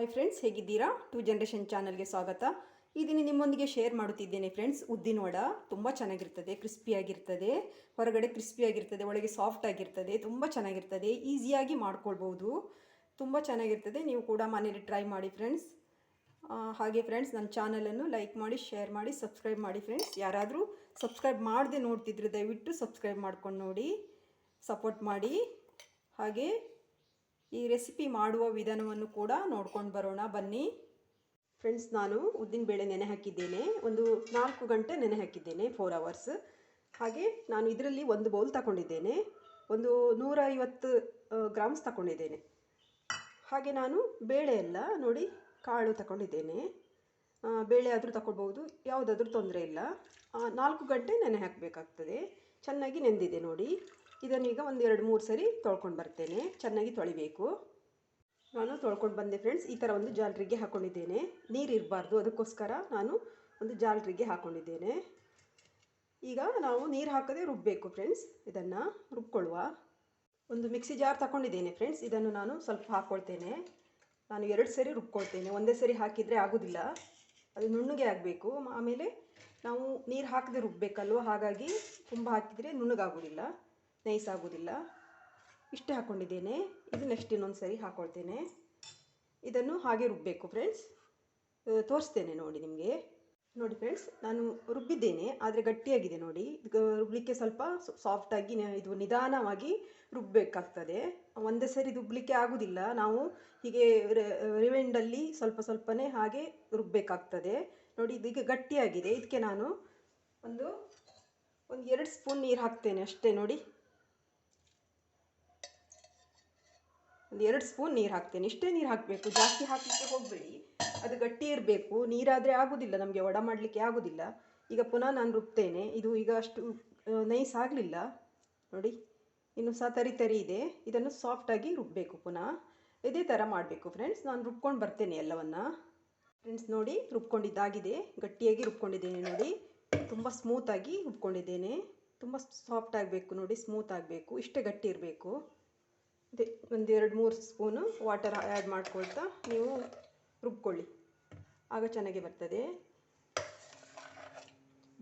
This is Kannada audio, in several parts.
ಹಾಯ್ ಫ್ರೆಂಡ್ಸ್, ಹೇಗಿದ್ದೀರಾ? ಟೂ ಜನರೇಷನ್ ಚಾನಲ್ಗೆ ಸ್ವಾಗತ. ಈ ದಿನ ನಿಮ್ಮೊಂದಿಗೆ ಶೇರ್ ಮಾಡುತ್ತಿದ್ದೇನೆ ಫ್ರೆಂಡ್ಸ್. ಉದ್ದಿನ ವಡ ತುಂಬ ಚೆನ್ನಾಗಿರ್ತದೆ, ಕ್ರಿಸ್ಪಿಯಾಗಿರ್ತದೆ. ಹೊರಗಡೆ ಕ್ರಿಸ್ಪಿಯಾಗಿರ್ತದೆ, ಒಳಗೆ ಸಾಫ್ಟ್ ಆಗಿರ್ತದೆ, ತುಂಬ ಚೆನ್ನಾಗಿರ್ತದೆ. ಈಸಿಯಾಗಿ ಮಾಡ್ಕೊಳ್ಬೋದು, ತುಂಬ ಚೆನ್ನಾಗಿರ್ತದೆ. ನೀವು ಕೂಡ ಮನೇಲಿ ಟ್ರೈ ಮಾಡಿ ಫ್ರೆಂಡ್ಸ್. ಹಾಗೆ ಫ್ರೆಂಡ್ಸ್, ನನ್ನ ಚಾನಲನ್ನು ಲೈಕ್ ಮಾಡಿ, ಶೇರ್ ಮಾಡಿ, ಸಬ್ಸ್ಕ್ರೈಬ್ ಮಾಡಿ ಫ್ರೆಂಡ್ಸ್. ಯಾರಾದರೂ ಸಬ್ಸ್ಕ್ರೈಬ್ ಮಾಡದೆ ನೋಡ್ತಿದ್ರೆ ದಯವಿಟ್ಟು ಸಬ್ಸ್ಕ್ರೈಬ್ ಮಾಡ್ಕೊಂಡು ನೋಡಿ, ಸಪೋರ್ಟ್ ಮಾಡಿ. ಹಾಗೆ ಈ ರೆಸಿಪಿ ಮಾಡುವ ವಿಧಾನವನ್ನು ಕೂಡ ನೋಡ್ಕೊಂಡು ಬರೋಣ ಬನ್ನಿ ಫ್ರೆಂಡ್ಸ್. ನಾನು ಉದ್ದಿನಬೇಳೆ ನೆನೆ ಹಾಕಿದ್ದೇನೆ, ಒಂದು 4 ಗಂಟೆ ನೆನೆ ಹಾಕಿದ್ದೇನೆ, 4 ಅವರ್ಸ್. ಹಾಗೆ ನಾನು ಇದರಲ್ಲಿ ಒಂದು ಬೌಲ್ ತಗೊಂಡಿದ್ದೇನೆ, ಒಂದು 150 ಗ್ರಾಮ್ಸ್ ತಗೊಂಡಿದ್ದೇನೆ. ಹಾಗೆ ನಾನು ಬೇಳೆ ಎಲ್ಲ ನೋಡಿ ಕಾಳು ತಗೊಂಡಿದ್ದೇನೆ. ಬೇಳೆ ಆದರೂ ತಗೊಳ್ಬೋದು, ಯಾವುದಾದ್ರೂ ತೊಂದರೆ ಇಲ್ಲ. 4 ಗಂಟೆ ನೆನೆ ಹಾಕಬೇಕಾಗ್ತದೆ. ಚೆನ್ನಾಗಿ ನೆಂದಿದೆ ನೋಡಿ. ಇದನ್ನೀಗ ಒಂದು 2-3 ಸರಿ ತೊಳ್ಕೊಂಡು ಬರ್ತೇನೆ. ಚೆನ್ನಾಗಿ ತೊಳಿಬೇಕು. ನಾನು ತೊಳ್ಕೊಂಡು ಬಂದೆ ಫ್ರೆಂಡ್ಸ್. ಈ ಥರ ಒಂದು ಜಾಲರಿಗೆ ಹಾಕ್ಕೊಂಡಿದ್ದೇನೆ, ನೀರು ಇರಬಾರ್ದು, ಅದಕ್ಕೋಸ್ಕರ ನಾನು ಒಂದು ಜಾಲರಿಗೆ ಹಾಕ್ಕೊಂಡಿದ್ದೇನೆ. ಈಗ ನಾವು ನೀರು ಹಾಕದೆ ರುಬ್ಬಬೇಕು ಫ್ರೆಂಡ್ಸ್. ಇದನ್ನು ರುಬ್ಕೊಳ್ಳುವ. ಒಂದು ಮಿಕ್ಸಿ ಜಾರ್ ತಗೊಂಡಿದ್ದೇನೆ ಫ್ರೆಂಡ್ಸ್. ಇದನ್ನು ನಾನು ಸ್ವಲ್ಪ ಹಾಕ್ಕೊಳ್ತೇನೆ. ನಾನು 2 ಸರಿ ರುಬ್ಕೊಳ್ತೇನೆ, ಒಂದೇ ಸರಿ ಹಾಕಿದರೆ ಆಗೋದಿಲ್ಲ, ಅದು ನುಣ್ಣಗೆ ಆಗಬೇಕು. ಆಮೇಲೆ ನಾವು ನೀರು ಹಾಕದೆ ರುಬ್ಬಬೇಕಲ್ವ, ಹಾಗಾಗಿ ತುಂಬ ಹಾಕಿದರೆ ನುಣ್ಣಗಾಗೋದಿಲ್ಲ, ನೈಸ್ ಆಗೋದಿಲ್ಲ. ಇಷ್ಟೇ ಹಾಕ್ಕೊಂಡಿದ್ದೇನೆ. ಇದು ನೆಕ್ಸ್ಟ್ ಇನ್ನೊಂದು ಸರಿ ಹಾಕ್ಕೊಳ್ತೇನೆ. ಇದನ್ನು ಹಾಗೆ ರುಬ್ಬಬೇಕು ಫ್ರೆಂಡ್ಸ್. ತೋರಿಸ್ತೇನೆ ನೋಡಿ ನಿಮಗೆ. ನೋಡಿ ಫ್ರೆಂಡ್ಸ್, ನಾನು ರುಬ್ಬಿದ್ದೇನೆ, ಆದರೆ ಗಟ್ಟಿಯಾಗಿದೆ ನೋಡಿ. ರುಬ್ಬಲಿಕ್ಕೆ ಸ್ವಲ್ಪ ಸಾಫ್ಟಾಗಿ ಇದು ನಿಧಾನವಾಗಿ ರುಬ್ಬಬೇಕಾಗ್ತದೆ. ಒಂದೇ ಸರಿ ರುಬ್ಬಲಿಕ್ಕೆ ಆಗೋದಿಲ್ಲ. ನಾವು ಹೀಗೆ ರಿವೈಂಡಲ್ಲಿ ಸ್ವಲ್ಪ ಸ್ವಲ್ಪನೇ ಹಾಗೆ ರುಬ್ಬಬೇಕಾಗ್ತದೆ ನೋಡಿ. ಇದೀಗ ಗಟ್ಟಿಯಾಗಿದೆ. ಇದಕ್ಕೆ ನಾನು ಒಂದು 2 ಸ್ಪೂನ್ ನೀರು ಹಾಕ್ತೇನೆ ಅಷ್ಟೇ ನೋಡಿ. ಒಂದು 2 ಸ್ಪೂನ್ ನೀರು ಹಾಕ್ತೇನೆ. ಇಷ್ಟೇ ನೀರು ಹಾಕಬೇಕು, ಜಾಸ್ತಿ ಹಾಕಲಿಕ್ಕೆ ಹೋಗಬೇಡಿ, ಅದು ಗಟ್ಟಿ ಇರಬೇಕು. ನೀರಾದರೆ ಆಗೋದಿಲ್ಲ, ನಮಗೆ ವಡ ಮಾಡಲಿಕ್ಕೆ ಆಗೋದಿಲ್ಲ. ಈಗ ಪುನಃ ನಾನು ರುಬ್ತೇನೆ. ಇದು ಈಗ ಅಷ್ಟು ನೈಸ್ ಆಗಲಿಲ್ಲ ನೋಡಿ, ಇನ್ನೂ ಸಹ ತರಿ ಇದೆ. ಇದನ್ನು ಸಾಫ್ಟಾಗಿ ರುಬ್ಬಬೇಕು. ಪುನಃ ಇದೇ ಥರ ಮಾಡಬೇಕು ಫ್ರೆಂಡ್ಸ್. ನಾನು ರುಬ್ಕೊಂಡು ಬರ್ತೇನೆ ಎಲ್ಲವನ್ನು ಫ್ರೆಂಡ್ಸ್. ನೋಡಿ, ರುಬ್ಕೊಂಡಿದ್ದಾಗಿದೆ, ಗಟ್ಟಿಯಾಗಿ ರುಬ್ಕೊಂಡಿದ್ದೇನೆ ನೋಡಿ. ತುಂಬ ಸ್ಮೂತಾಗಿ ರುಬ್ಕೊಂಡಿದ್ದೇನೆ. ತುಂಬ ಸಾಫ್ಟ್ ಆಗಬೇಕು ನೋಡಿ, ಸ್ಮೂತ್ ಆಗಬೇಕು, ಇಷ್ಟೇ ಗಟ್ಟಿ ಇರಬೇಕು. ಅದೇ ಒಂದು 2-3 ಸ್ಪೂನು ವಾಟರ್ ಆ್ಯಡ್ ಮಾಡ್ಕೊಳ್ತಾ ನೀವು ರುಬ್ಕೊಳ್ಳಿ, ಆಗ ಚೆನ್ನಾಗಿ ಬರ್ತದೆ.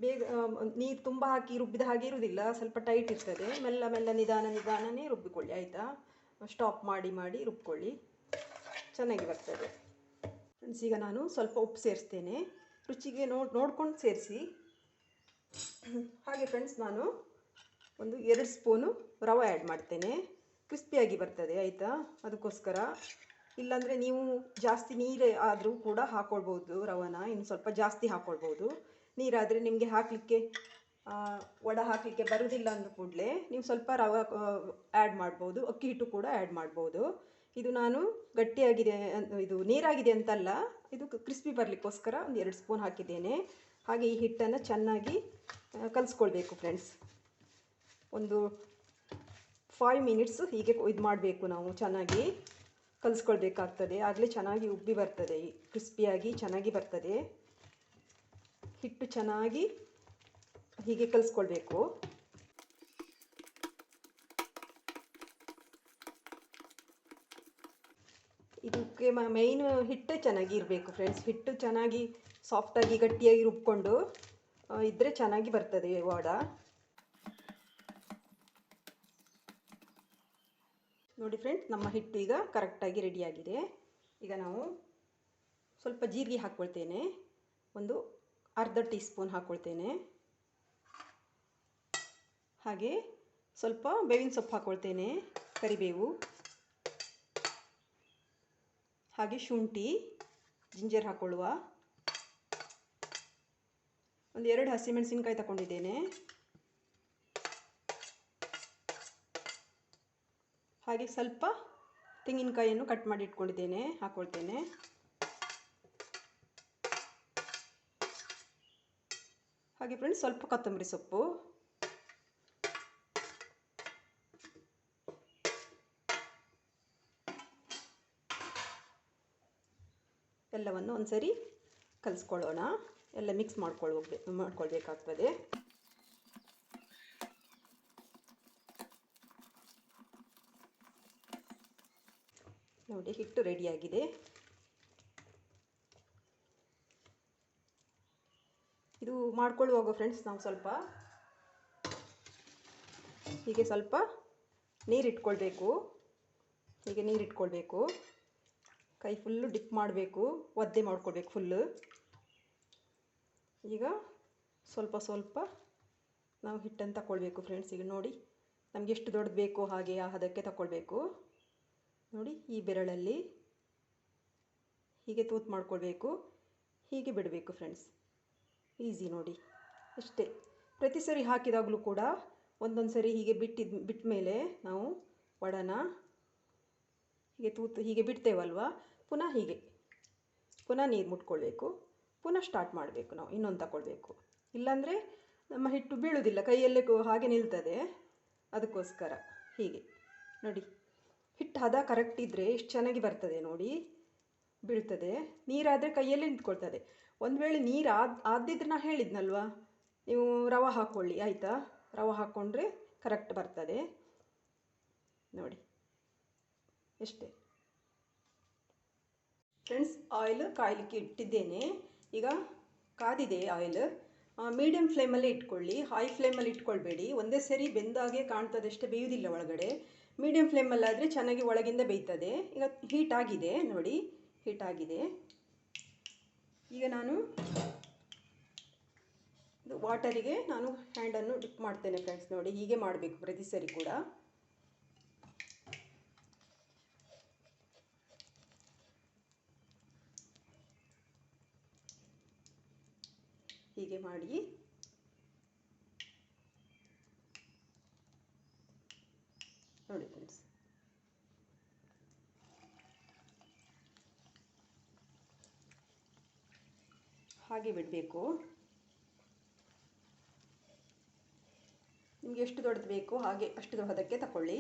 ಬೇಗ ನೀರು ತುಂಬ ಹಾಕಿ ರುಬ್ಬಿದ ಹಾಗೆ ಇರುವುದಿಲ್ಲ, ಸ್ವಲ್ಪ ಟೈಟ್ ಇರ್ತದೆ. ಮೆಲ್ಲ ಮೆಲ್ಲ ನಿಧಾನನೇ ರುಬ್ಬಿಕೊಳ್ಳಿ, ಆಯಿತಾ? ಸ್ಟಾಪ್ ಮಾಡಿ ರುಬ್ಕೊಳ್ಳಿ, ಚೆನ್ನಾಗಿ ಬರ್ತದೆ ಫ್ರೆಂಡ್ಸ್. ಈಗ ನಾನು ಸ್ವಲ್ಪ ಉಪ್ಪು ಸೇರಿಸ್ತೇನೆ, ರುಚಿಗೆ ನೋಡ್ಕೊಂಡು ಸೇರಿಸಿ. ಹಾಗೆ ಫ್ರೆಂಡ್ಸ್, ನಾನು ಒಂದು 2 ಸ್ಪೂನು ರವೆ ಆ್ಯಡ್ ಮಾಡ್ತೇನೆ, ಕ್ರಿಸ್ಪಿಯಾಗಿ ಬರ್ತದೆ, ಆಯಿತಾ? ಅದಕ್ಕೋಸ್ಕರ. ಇಲ್ಲಾಂದರೆ ನೀವು ಜಾಸ್ತಿ ನೀರು ಆದರೂ ಕೂಡ ಹಾಕ್ಕೊಳ್ಬೋದು ರವನ, ಇನ್ನು ಸ್ವಲ್ಪ ಜಾಸ್ತಿ ಹಾಕ್ಕೊಳ್ಬೋದು. ನೀರಾದರೆ ನಿಮಗೆ ಹಾಕಲಿಕ್ಕೆ ವಡ ಹಾಕಲಿಕ್ಕೆ ಬರೋದಿಲ್ಲ ಅಂದ ಕೂಡಲೇ ನೀವು ಸ್ವಲ್ಪ ರವೆ ಆ್ಯಡ್ ಮಾಡ್ಬೋದು, ಅಕ್ಕಿ ಹಿಟ್ಟು ಕೂಡ ಆ್ಯಡ್ ಮಾಡ್ಬೋದು. ಇದು ನಾನು ಗಟ್ಟಿಯಾಗಿದೆ, ಇದು ನೀರಾಗಿದೆ ಅಂತಲ್ಲ, ಇದು ಕ್ರಿಸ್ಪಿ ಬರಲಿಕ್ಕೋಸ್ಕರ ಒಂದು 2 ಸ್ಪೂನ್ ಹಾಕಿದ್ದೇನೆ. ಹಾಗೆ ಈ ಹಿಟ್ಟನ್ನು ಚೆನ್ನಾಗಿ ಕಲಿಸ್ಕೊಳ್ಬೇಕು ಫ್ರೆಂಡ್ಸ್. ಒಂದು 5 ಮಿನಿಟ್ಸು ಹೀಗೆ ಇದು ಮಾಡಬೇಕು, ನಾವು ಚೆನ್ನಾಗಿ ಕಲಿಸ್ಕೊಳ್ಬೇಕಾಗ್ತದೆ. ಆಗಲೇ ಚೆನ್ನಾಗಿ ಉಬ್ಬಿ ಬರ್ತದೆ, ಕ್ರಿಸ್ಪಿಯಾಗಿ ಚೆನ್ನಾಗಿ ಬರ್ತದೆ. ಹಿಟ್ಟು ಚೆನ್ನಾಗಿ ಹೀಗೆ ಕಲಿಸ್ಕೊಳ್ಬೇಕು. ಇದಕ್ಕೆ ಮೇಯ್ನ್ ಹಿಟ್ಟೇ ಚೆನ್ನಾಗಿ ಇರಬೇಕು ಫ್ರೆಂಡ್ಸ್. ಹಿಟ್ಟು ಚೆನ್ನಾಗಿ ಸಾಫ್ಟಾಗಿ ಗಟ್ಟಿಯಾಗಿ ರುಬ್ಕೊಂಡು ಇದ್ದರೆ ಚೆನ್ನಾಗಿ ಬರ್ತದೆ ವಡ. ನೋಡಿ ಫ್ರೆಂಡ್ಸ್, ನಮ್ಮ ಹಿಟ್ಟು ಈಗ ಕರೆಕ್ಟಾಗಿ ರೆಡಿಯಾಗಿದೆ. ಈಗ ನಾವು ಸ್ವಲ್ಪ ಜೀರಿಗೆ ಹಾಕ್ಕೊಳ್ತೇನೆ, ಒಂದು ಅರ್ಧ ಟೀ ಸ್ಪೂನ್ ಹಾಕ್ಕೊಳ್ತೇನೆ. ಹಾಗೆ ಸ್ವಲ್ಪ ಬೇವಿನ ಸೊಪ್ಪು ಹಾಕ್ಕೊಳ್ತೇನೆ, ಕರಿಬೇವು, ಹಾಗೆ ಶುಂಠಿ, ಜಿಂಜರ್ ಹಾಕ್ಕೊಳ್ಳುವ. ಒಂದು 2 ಹಸಿಮೆಣಸಿನ್ಕಾಯಿ ತಗೊಂಡಿದ್ದೇನೆ. ಹಾಗೆ ಸ್ವಲ್ಪ ತೆಂಗಿನಕಾಯಿಯನ್ನು ಕಟ್ ಮಾಡಿ ಇಟ್ಕೊಂಡಿದ್ದೇನೆ, ಹಾಕ್ಕೊಳ್ತೇನೆ. ಹಾಗೆ ಫ್ರೆಂಡ್ಸ್, ಸ್ವಲ್ಪ ಕೊತ್ತಂಬರಿ ಸೊಪ್ಪು, ಎಲ್ಲವನ್ನು ಒಂದ್ಸರಿ ಕಲಿಸ್ಕೊಳ್ಳೋಣ. ಎಲ್ಲ ಮಿಕ್ಸ್ ಮಾಡ್ಕೊಳ್ಬೇಕಾಗ್ತದೆ. ನೋಡಿ, ಹಿಟ್ಟು ರೆಡಿಯಾಗಿದೆ. ಇದು ಮಾಡ್ಕೊಳ್ಳುವಾಗ ಫ್ರೆಂಡ್ಸ್ ನಾವು ಸ್ವಲ್ಪ ಹೀಗೆ ಸ್ವಲ್ಪ ನೀರಿಟ್ಕೊಳ್ಬೇಕು. ಹೀಗೆ ನೀರಿಟ್ಕೊಳ್ಬೇಕು. ಕೈ ಫುಲ್ಲು ಡಿಪ್ ಮಾಡಬೇಕು, ಒದ್ದೆ ಮಾಡ್ಕೊಳ್ಬೇಕು ಫುಲ್ಲು. ಈಗ ಸ್ವಲ್ಪ ಸ್ವಲ್ಪ ನಾವು ಹಿಟ್ಟನ್ನು ತಗೊಳ್ಬೇಕು ಫ್ರೆಂಡ್ಸ್. ಈಗ ನೋಡಿ, ನಮಗೆ ಎಷ್ಟು ದೊಡ್ಡದು ಬೇಕೋ ಹಾಗೆ ಆ ಹದಕ್ಕೆ ತಗೊಳ್ಬೇಕು. ನೋಡಿ, ಈ ಬೆರಳಲ್ಲಿ ಹೀಗೆ ತೂತು ಮಾಡ್ಕೊಳ್ಬೇಕು, ಹೀಗೆ ಬಿಡಬೇಕು ಫ್ರೆಂಡ್ಸ್. ಈಸಿ ನೋಡಿ, ಇಷ್ಟೇ. ಪ್ರತಿ ಸರಿ ಹಾಕಿದಾಗಲೂ ಕೂಡ ಒಂದೊಂದು ಸರಿ ಹೀಗೆ ಬಿಟ್ಟ ಮೇಲೆ ನಾವು ವಡನ ಹೀಗೆ ತೂತು ಹೀಗೆ ಬಿಡ್ತೇವಲ್ವ, ಪುನಃ ನೀರು ಮುಟ್ಕೊಳ್ಬೇಕು, ಪುನಃ ಸ್ಟಾರ್ಟ್ ಮಾಡಬೇಕು. ನಾವು ಇನ್ನೊಂದು ತಗೊಳ್ಬೇಕು, ಇಲ್ಲಾಂದರೆ ನಮ್ಮ ಹಿಟ್ಟು ಬೀಳುವುದಿಲ್ಲ, ಕೈಯಲ್ಲೇ ಹಾಗೆ ನಿಲ್ತದೆ. ಅದಕ್ಕೋಸ್ಕರ ಹೀಗೆ ನೋಡಿ, ಹಿಟ್ಟು ಹದ ಕರೆಕ್ಟ್ ಇದ್ದರೆ ಎಷ್ಟು ಚೆನ್ನಾಗಿ ಬರ್ತದೆ ನೋಡಿ, ಬೀಳ್ತದೆ. ನೀರಾದರೆ ಕೈಯಲ್ಲೇ ನಿಂತ್ಕೊಳ್ತದೆ. ಒಂದು ವೇಳೆ ನೀರು ಆದಿದ್ರೆ ನಾನು ಹೇಳಿದ್ನಲ್ವ, ನೀವು ರವೆ ಹಾಕ್ಕೊಳ್ಳಿ ಆಯಿತಾ. ರವೆ ಹಾಕ್ಕೊಂಡ್ರೆ ಕರೆಕ್ಟ್ ಬರ್ತದೆ ನೋಡಿ, ಎಷ್ಟೇ. ಫ್ರೆಂಡ್ಸ್, ಆಯಿಲ್ ಕಾಯಲಿಕ್ಕೆ ಇಟ್ಟಿದ್ದೇನೆ. ಈಗ ಕಾದಿದೆ ಆಯಿಲ್. ಮೀಡಿಯಮ್ ಫ್ಲೇಮಲ್ಲೇ ಇಟ್ಕೊಳ್ಳಿ, ಹೈ ಫ್ಲೇಮಲ್ಲಿ ಇಟ್ಕೊಳ್ಬೇಡಿ. ಒಂದೇ ಸರಿ ಬೆಂದಾಗೆ ಕಾಣ್ತದೆ ಅಷ್ಟೇ, ಬೇಯುವುದಿಲ್ಲ ಒಳಗಡೆ. ಮೀಡಿಯಮ್ ಫ್ಲೇಮಲ್ಲಾದರೆ ಚೆನ್ನಾಗಿ ಒಳಗಿಂದ ಬೇಯ್ತದೆ. ಈಗ ಹೀಟ್ ಆಗಿದೆ ನೋಡಿ, ಹೀಟ್ ಆಗಿದೆ. ಈಗ ನಾನು ವಾಟರಿಗೆ ಹ್ಯಾಂಡನ್ನು ಡಿಪ್ ಮಾಡ್ತೇನೆ ಫ್ರೆಂಡ್ಸ್. ನೋಡಿ, ಹೀಗೆ ಮಾಡಬೇಕು ಪ್ರತಿ ಸರಿ ಕೂಡ. ಹೀಗೆ ಮಾಡಿ ನೋಡಿ ಫ್ರೆಂಡ್ಸ್. ಹಾಗೆ ಬಿಡಬೇಕು. ನಿಮಗೆ ಎಷ್ಟು ದೊಡ್ಡದು ಬೇಕೋ ಹಾಗೆ ಅಷ್ಟು ದೊಡ್ಡದಕ್ಕೆ ತಗೊಳ್ಳಿ.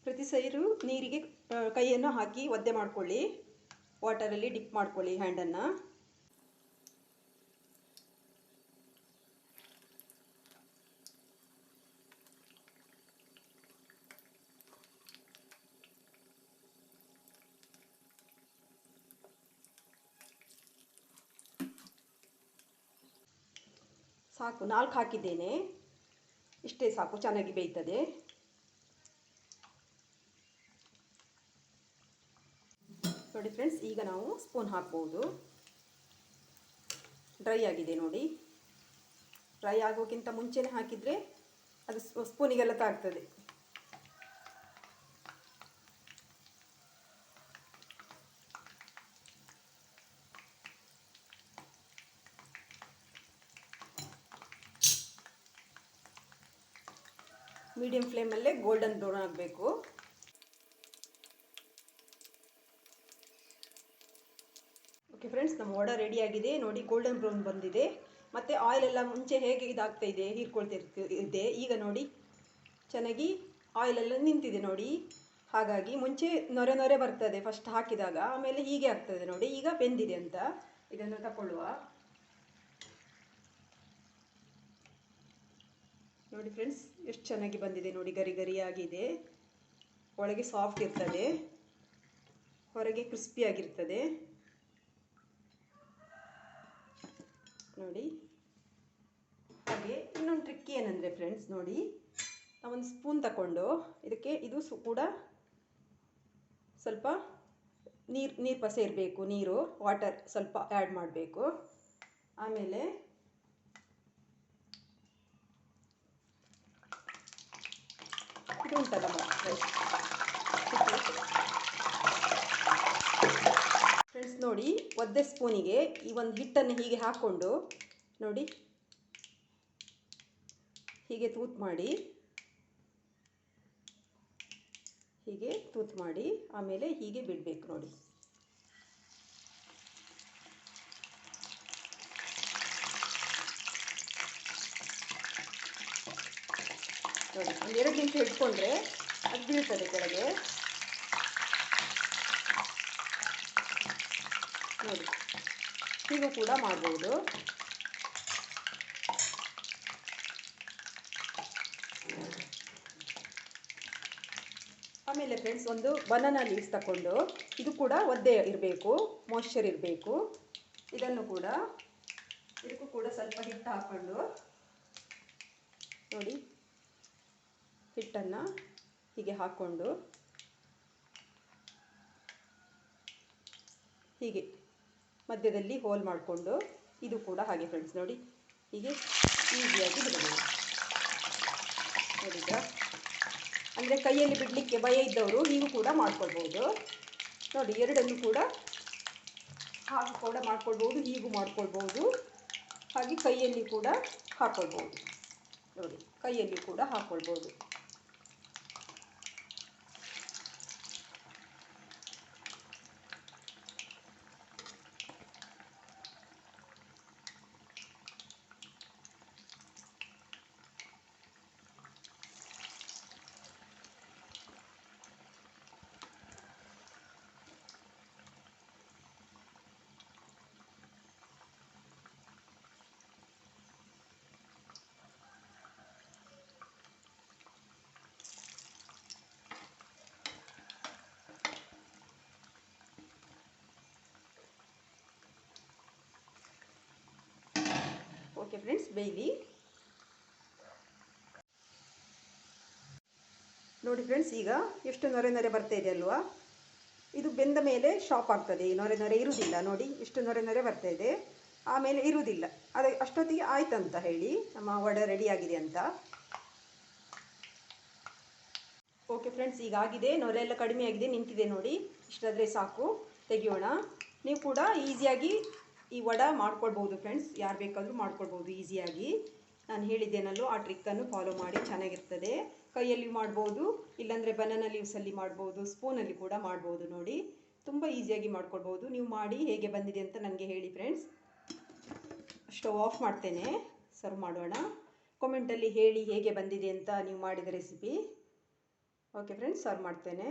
ಪ್ರತಿ ಸೈರು ನೀರಿಗೆ ಕೈಯನ್ನು ಹಾಕಿ ಒದ್ದೆ ಮಾಡ್ಕೊಳ್ಳಿ, ವಾಟರಲ್ಲಿ ಡಿಪ್ ಮಾಡ್ಕೊಳ್ಳಿ ಹ್ಯಾಂಡನ್ನು. ಸಾಕು, 4 ಹಾಕಿದ್ದೇನೆ, ಇಷ್ಟೇ ಸಾಕು, ಚೆನ್ನಾಗಿ ಬೇಯ್ತದೆ. ನೋಡಿ ಫ್ರೆಂಡ್ಸ್, ಈಗ ನಾವು ಸ್ಪೂನ್ ಹಾಕ್ಬೋದು. ಡ್ರೈ ಆಗಿದೆ ನೋಡಿ. ಡ್ರೈ ಆಗೋಕ್ಕಿಂತ ಮುಂಚೆನೇ ಹಾಕಿದರೆ ಅದು ಸ್ಪೂನಿಗೆಲ್ಲ ತಾಗ್ತದೆ. ಮೀಡಿಯಂ ಫ್ಲೇಮಲ್ಲೇ ಗೋಲ್ಡನ್ ಬ್ರೌನ್ ಆಗಬೇಕು. ಓಕೆ ಫ್ರೆಂಡ್ಸ್, ನಮ್ಮ ವಡ ರೆಡಿಯಾಗಿದೆ ನೋಡಿ, ಗೋಲ್ಡನ್ ಬ್ರೌನ್ ಬಂದಿದೆ. ಮತ್ತು ಆಯಿಲೆಲ್ಲ ಮುಂಚೆ ಹೇಗೆ ಇದಾಗ್ತಾ ಇದೆ, ಹೀರ್ಕೊಳ್ತಿದೆ, ಈಗ ನೋಡಿ ಚೆನ್ನಾಗಿ ಆಯಿಲೆಲ್ಲ ನಿಂತಿದೆ ನೋಡಿ. ಹಾಗಾಗಿ ಮುಂಚೆ ನೊರೆ ನೊರೆ ಬರ್ತದೆ ಫಸ್ಟ್ ಹಾಕಿದಾಗ, ಆಮೇಲೆ ಹೀಗೆ ಆಗ್ತದೆ ನೋಡಿ. ಈಗ ಬೆಂದಿದೆ ಅಂತ ಇದನ್ನು ತಗೊಳ್ಳುವ. ನೋಡಿ ಫ್ರೆಂಡ್ಸ್, ಎಷ್ಟು ಚೆನ್ನಾಗಿ ಬಂದಿದೆ ನೋಡಿ, ಗರಿ ಗರಿಯಾಗಿದೆ. ಒಳಗೆ ಸಾಫ್ಟ್ ಇರ್ತದೆ, ಹೊರಗೆ ಕ್ರಿಸ್ಪಿಯಾಗಿರ್ತದೆ ನೋಡಿ. ಹಾಗೆ ಇನ್ನೊಂದು ಟ್ರಿಕ್ ಏನಂದರೆ ಫ್ರೆಂಡ್ಸ್ ನೋಡಿ, ನಾವೊಂದು ಸ್ಪೂನ್ ತಗೊಂಡು ಇದು ಕೂಡ ಸ್ವಲ್ಪ ನೀರು ಪಸೆ ಇರಬೇಕು, ವಾಟರ್ ಸ್ವಲ್ಪ ಆ್ಯಡ್ ಮಾಡಬೇಕು. ಆಮೇಲೆ ಇದು ಉಂಟಲ್ಲ ಫ್ರೆಂಡ್ಸ್ ನೋಡಿ, ಒದ್ದೆ ಸ್ಪೂನಿಗೆ ಈ ಒಂದು ಹಿಟ್ಟನ್ನು ಹೀಗೆ ಹಾಕ್ಕೊಂಡು ನೋಡಿ, ಹೀಗೆ ತೂತು ಮಾಡಿ ಆಮೇಲೆ ಹೀಗೆ ಬಿಡಬೇಕು ನೋಡಿ. ನೋಡಿ, ಒಂದು 2 ನಿಮಿಷ ಇಟ್ಕೊಂಡ್ರೆ ಅದು ಬೀಳ್ತದೆ ಕೆಳಗೆ ನೋಡಿ. ಹೀಗೂ ಕೂಡ ಮಾಡ್ಬೋದು. ಆಮೇಲೆ ಫ್ರೆಂಡ್ಸ್ ಒಂದು ಬನಾನಾ ಲೀವ್ಸ್ ತಗೊಂಡು, ಇದು ಕೂಡ ಒದ್ದೆ ಇರಬೇಕು, ಮಾಯ್ಶ್ಚರ್ ಇರಬೇಕು. ಇದಕ್ಕೂ ಕೂಡ ಸ್ವಲ್ಪ ಹಿಟ್ಟು ಹಾಕ್ಕೊಂಡು ನೋಡಿ, ಹಿಟ್ಟನ್ನು ಹೀಗೆ ಹಾಕ್ಕೊಂಡು ಹೀಗೆ ಮಧ್ಯದಲ್ಲಿ ಹೋಲ್ ಮಾಡಿಕೊಂಡು, ಇದು ಕೂಡ ಹಾಗೆ ಫ್ರೆಂಡ್ಸ್ ನೋಡಿ, ಹೀಗೆ ಈಸಿಯಾಗಿ ಬಿಡಬೇಕು. ನೋಡಿದ, ಅಂದರೆ ಕೈಯಲ್ಲಿ ಬಿಡಲಿಕ್ಕೆ ಭಯ ಇದ್ದವರು ಹೀಗೂ ಕೂಡ ಮಾಡ್ಕೊಳ್ಬೋದು. ನೋಡಿ, ಎರಡನ್ನು ಕೂಡ ಹಾಗೆ ಕೂಡ ಮಾಡ್ಕೊಳ್ಬೋದು, ಹೀಗೂ ಮಾಡ್ಕೊಳ್ಬೋದು, ಹಾಗೆ ಕೈಯಲ್ಲಿ ಕೂಡ ಹಾಕ್ಕೊಳ್ಬೋದು. ನೋಡಿ, ಕೈಯಲ್ಲಿ ಕೂಡ ಹಾಕ್ಕೊಳ್ಬೋದು. ಓಕೆ ಫ್ರೆಂಡ್ಸ್, ಬೇಯಲಿ. ನೋಡಿ ಫ್ರೆಂಡ್ಸ್, ಈಗ ಎಷ್ಟು ನೊರೆ ನೊರೆ ಬರ್ತಾ ಇದೆ ಅಲ್ವಾ? ಇದು ಬೆಂದ ಮೇಲೆ ಶಾಪ್ ಆಗ್ತದೆ, ಈ ನೊರೆ ನೊರೆ ಇರುವುದಿಲ್ಲ. ನೋಡಿ, ಎಷ್ಟು ನೊರೆ ನೊರೆ ಬರ್ತಾ ಇದೆ, ಆಮೇಲೆ ಇರುವುದಿಲ್ಲ. ಅಷ್ಟೊತ್ತಿಗೆ ಆಯ್ತಂತ ಹೇಳಿ ನಮ್ಮ ವಡೆ ರೆಡಿ ಆಗಿದೆ ಅಂತ. ಓಕೆ ಫ್ರೆಂಡ್ಸ್, ಈಗ ಆಗಿದೆ, ನೊರೆ ಎಲ್ಲ ಕಡಿಮೆ ಆಗಿದೆ, ನಿಂತಿದೆ ನೋಡಿ. ಇಷ್ಟಾದರೆ ಸಾಕು, ತೆಗೆಯೋಣ. ನೀವು ಕೂಡ ಈಸಿಯಾಗಿ ಈ ವಡೆ ಮಾಡ್ಕೊಳ್ಬೋದು ಫ್ರೆಂಡ್ಸ್, ಯಾರು ಬೇಕಾದರೂ ಮಾಡ್ಕೊಳ್ಬೋದು ಈಸಿಯಾಗಿ. ನಾನು ಹೇಳಿದ್ದೇನಲ್ಲೋ ಆ ಟ್ರಿಕ್ಕನ್ನು ಫಾಲೋ ಮಾಡಿ, ಚೆನ್ನಾಗಿರ್ತದೆ. ಕೈಯಲ್ಲಿ ಮಾಡ್ಬೋದು, ಇಲ್ಲಾಂದರೆ ಬನಾನಾ ಲೀವ್ಸಲ್ಲಿ ಮಾಡ್ಬೋದು, ಸ್ಪೂನಲ್ಲಿ ಕೂಡ ಮಾಡ್ಬೋದು. ನೋಡಿ, ತುಂಬ ಈಸಿಯಾಗಿ ಮಾಡ್ಕೊಳ್ಬೋದು. ನೀವು ಮಾಡಿ ಹೇಗೆ ಬಂದಿದೆ ಅಂತ ನನಗೆ ಹೇಳಿ ಫ್ರೆಂಡ್ಸ್. ಸ್ಟವ್ ಆಫ್ ಮಾಡ್ತೇನೆ, ಸರ್ವ್ ಮಾಡೋಣ. ಕಾಮೆಂಟಲ್ಲಿ ಹೇಳಿ ಹೇಗೆ ಬಂದಿದೆ ಅಂತ ನೀವು ಮಾಡಿದ ರೆಸಿಪಿ. ಓಕೆ ಫ್ರೆಂಡ್ಸ್, ಸರ್ವ್ ಮಾಡ್ತೇನೆ.